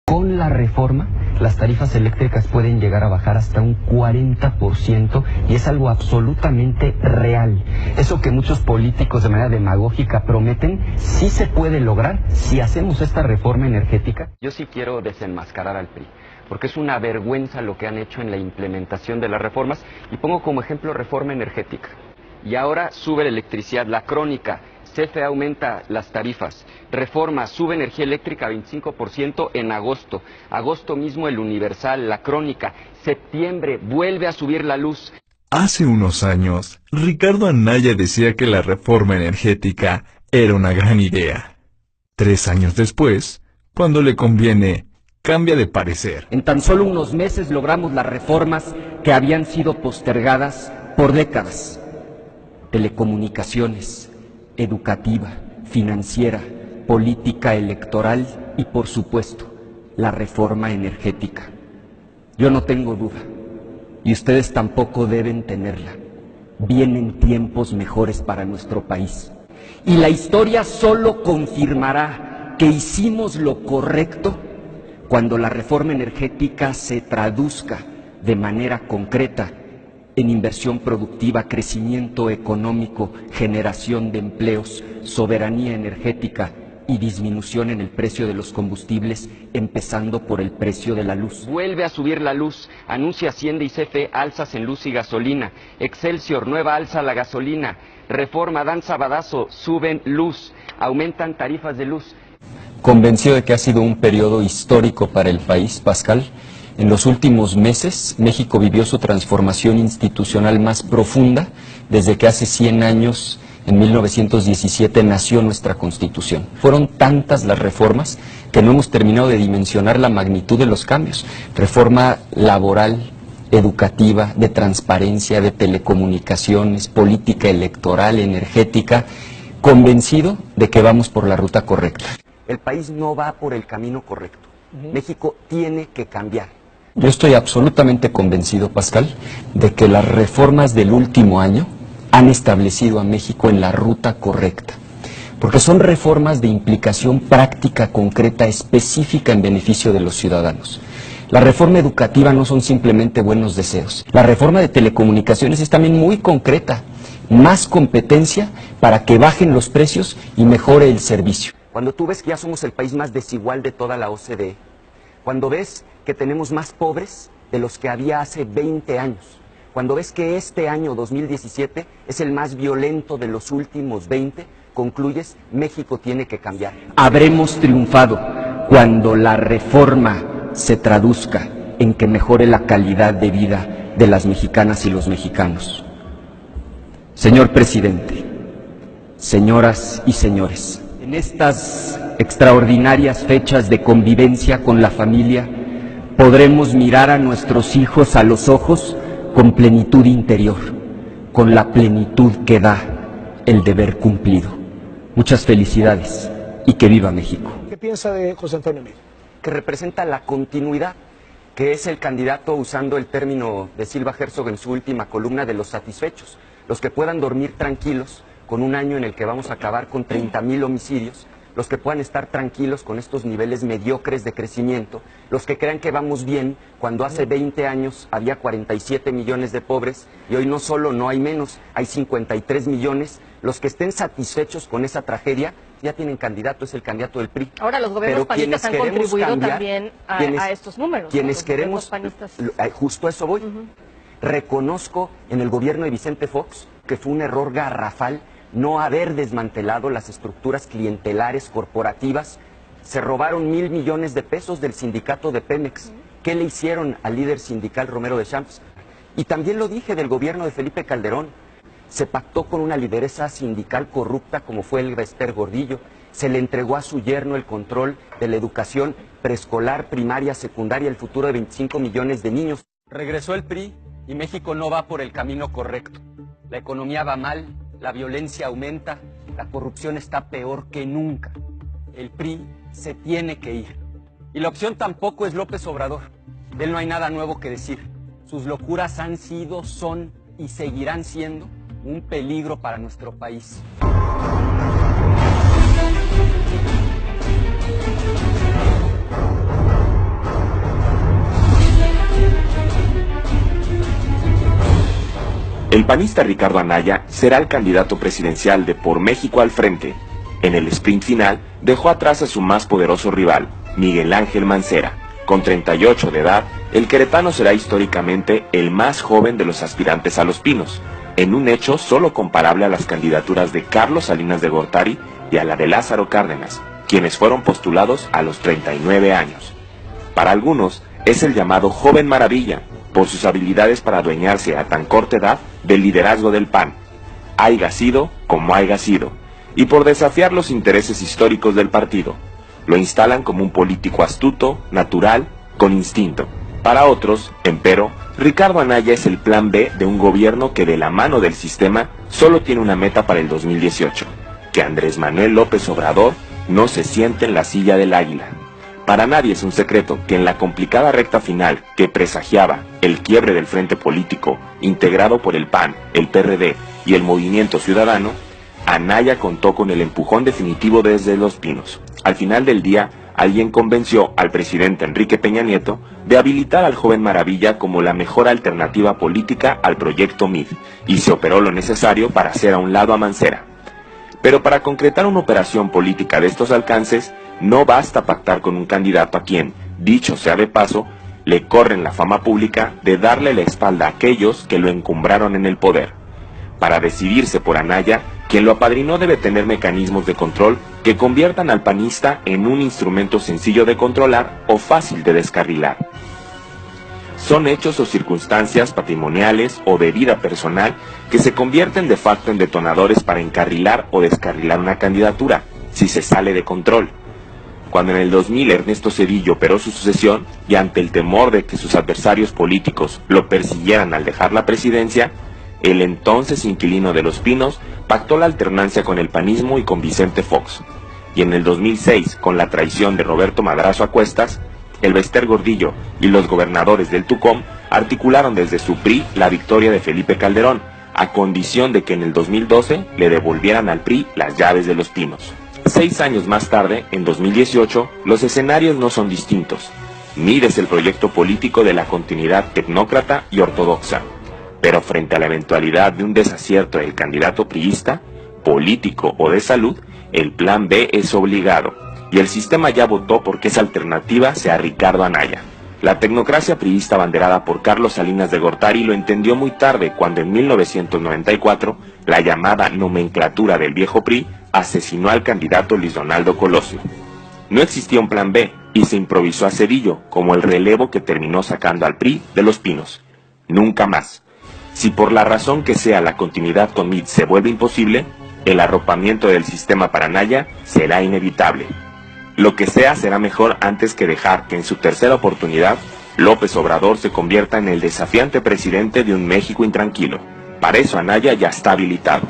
Con la reforma, las tarifas eléctricas pueden llegar a bajar hasta un 40% y es algo absolutamente real. Eso que muchos políticos de manera demagógica prometen, sí se puede lograr si hacemos esta reforma energética. Yo sí quiero desenmascarar al PRI, porque es una vergüenza lo que han hecho en la implementación de las reformas, y pongo como ejemplo reforma energética. Y ahora sube la electricidad, la crónica, CFE aumenta las tarifas, reforma, sube energía eléctrica 25% en agosto, agosto mismo el Universal, la crónica, septiembre vuelve a subir la luz. Hace unos años, Ricardo Anaya decía que la reforma energética era una gran idea. 3 años después, cuando le conviene, cambia de parecer. En tan solo unos meses logramos las reformas que habían sido postergadas por décadas. Telecomunicaciones, educativa, financiera, política electoral y, por supuesto, la reforma energética. Yo no tengo duda, y ustedes tampoco deben tenerla. Vienen tiempos mejores para nuestro país. Y la historia solo confirmará que hicimos lo correcto cuando la reforma energética se traduzca de manera concreta en inversión productiva, crecimiento económico, generación de empleos, soberanía energética y disminución en el precio de los combustibles, empezando por el precio de la luz. Vuelve a subir la luz, anuncia Hacienda y CFE alzas en luz y gasolina, Excelsior, nueva alza a la gasolina, reforma dan sabadazo, suben luz, aumentan tarifas de luz. Convencido de que ha sido un periodo histórico para el país, Pascal, en los últimos meses, México vivió su transformación institucional más profunda desde que hace 100 años, en 1917, nació nuestra Constitución. Fueron tantas las reformas que no hemos terminado de dimensionar la magnitud de los cambios. Reforma laboral, educativa, de transparencia, de telecomunicaciones, política electoral, energética, convencido de que vamos por la ruta correcta. El país no va por el camino correcto. México tiene que cambiar. Yo estoy absolutamente convencido, Pascal, de que las reformas del último año han establecido a México en la ruta correcta, porque son reformas de implicación práctica, concreta, específica en beneficio de los ciudadanos. La reforma educativa no son simplemente buenos deseos. La reforma de telecomunicaciones es también muy concreta, más competencia para que bajen los precios y mejore el servicio. Cuando tú ves que ya somos el país más desigual de toda la OCDE, cuando ves que tenemos más pobres de los que había hace 20 años, cuando ves que este año 2017 es el más violento de los últimos 20, concluyes, México tiene que cambiar. Habremos triunfado cuando la reforma se traduzca en que mejore la calidad de vida de las mexicanas y los mexicanos. Señor presidente, señoras y señores, en estas extraordinarias fechas de convivencia con la familia, podremos mirar a nuestros hijos a los ojos con plenitud interior, con la plenitud que da el deber cumplido. Muchas felicidades y que viva México. ¿Qué piensa de José Antonio Meade? Que representa la continuidad, que es el candidato, usando el término de Silva Herzog en su última columna, de los satisfechos, los que puedan dormir tranquilos con un año en el que vamos a acabar con 30,000 homicidios, los que puedan estar tranquilos con estos niveles mediocres de crecimiento, los que crean que vamos bien cuando hace 20 años había 47 millones de pobres y hoy no solo no hay menos, hay 53 millones, los que estén satisfechos con esa tragedia ya tienen candidato, es el candidato del PRI. Ahora los gobiernos panistas han contribuido también a estos números. Quienes queremos, justo a eso voy, reconozco en el gobierno de Vicente Fox que fue un error garrafal no haber desmantelado las estructuras clientelares corporativas. Se robaron 1,000 millones de pesos del sindicato de Pemex. ¿Qué le hicieron al líder sindical Romero de Champs? Y también lo dije del gobierno de Felipe Calderón. Se pactó con una lideresa sindical corrupta como fue Elba Ester Gordillo. Se le entregó a su yerno el control de la educación preescolar, primaria, secundaria, el futuro de 25 millones de niños. Regresó el PRI y México no va por el camino correcto. La economía va mal, la violencia aumenta, la corrupción está peor que nunca. El PRI se tiene que ir. Y la opción tampoco es López Obrador. De él no hay nada nuevo que decir. Sus locuras han sido, son y seguirán siendo un peligro para nuestro país. El panista Ricardo Anaya será el candidato presidencial de Por México al Frente. En el sprint final dejó atrás a su más poderoso rival, Miguel Ángel Mancera. Con 38 de edad, el queretano será históricamente el más joven de los aspirantes a Los Pinos, en un hecho solo comparable a las candidaturas de Carlos Salinas de Gortari y a la de Lázaro Cárdenas, quienes fueron postulados a los 39 años. Para algunos, es el llamado Joven Maravilla, por sus habilidades para adueñarse a tan corta edad del liderazgo del PAN, haiga sido como haiga sido, y por desafiar los intereses históricos del partido. Lo instalan como un político astuto, natural, con instinto. Para otros, empero, Ricardo Anaya es el plan B de un gobierno que de la mano del sistema solo tiene una meta para el 2018, que Andrés Manuel López Obrador no se siente en la silla del águila. Para nadie es un secreto que en la complicada recta final que presagiaba el quiebre del frente político integrado por el PAN, el PRD y el Movimiento Ciudadano, Anaya contó con el empujón definitivo desde Los Pinos. Al final del día, alguien convenció al presidente Enrique Peña Nieto de habilitar al joven Maravilla como la mejor alternativa política al proyecto MID, y se operó lo necesario para hacer a un lado a Mancera. Pero para concretar una operación política de estos alcances, no basta pactar con un candidato a quien, dicho sea de paso, le corren la fama pública de darle la espalda a aquellos que lo encumbraron en el poder. Para decidirse por Anaya, quien lo apadrinó debe tener mecanismos de control que conviertan al panista en un instrumento sencillo de controlar o fácil de descarrilar. Son hechos o circunstancias patrimoniales o de vida personal que se convierten de facto en detonadores para encarrilar o descarrilar una candidatura, si se sale de control. Cuando en el 2000 Ernesto Zedillo operó su sucesión y ante el temor de que sus adversarios políticos lo persiguieran al dejar la presidencia, el entonces inquilino de Los Pinos pactó la alternancia con el panismo y con Vicente Fox. Y en el 2006, con la traición de Roberto Madrazo a cuestas, el Bester Gordillo y los gobernadores del Tucumán articularon desde su PRI la victoria de Felipe Calderón, a condición de que en el 2012 le devolvieran al PRI las llaves de Los Pinos. 6 años más tarde, en 2018, los escenarios no son distintos. MID es el proyecto político de la continuidad tecnócrata y ortodoxa. Pero frente a la eventualidad de un desacierto del candidato priista, político o de salud, el plan B es obligado, y el sistema ya votó porque esa alternativa sea Ricardo Anaya. La tecnocracia priista abanderada por Carlos Salinas de Gortari lo entendió muy tarde cuando en 1994 la llamada nomenclatura del viejo PRI asesinó al candidato Luis Donaldo Colosio. No existía un plan B y se improvisó a Zedillo como el relevo que terminó sacando al PRI de Los Pinos. Nunca más. Si por la razón que sea la continuidad con MID se vuelve imposible, el arropamiento del sistema para Anaya será inevitable. Lo que sea será mejor antes que dejar que en su tercera oportunidad López Obrador se convierta en el desafiante presidente de un México intranquilo. Para eso Anaya ya está habilitado.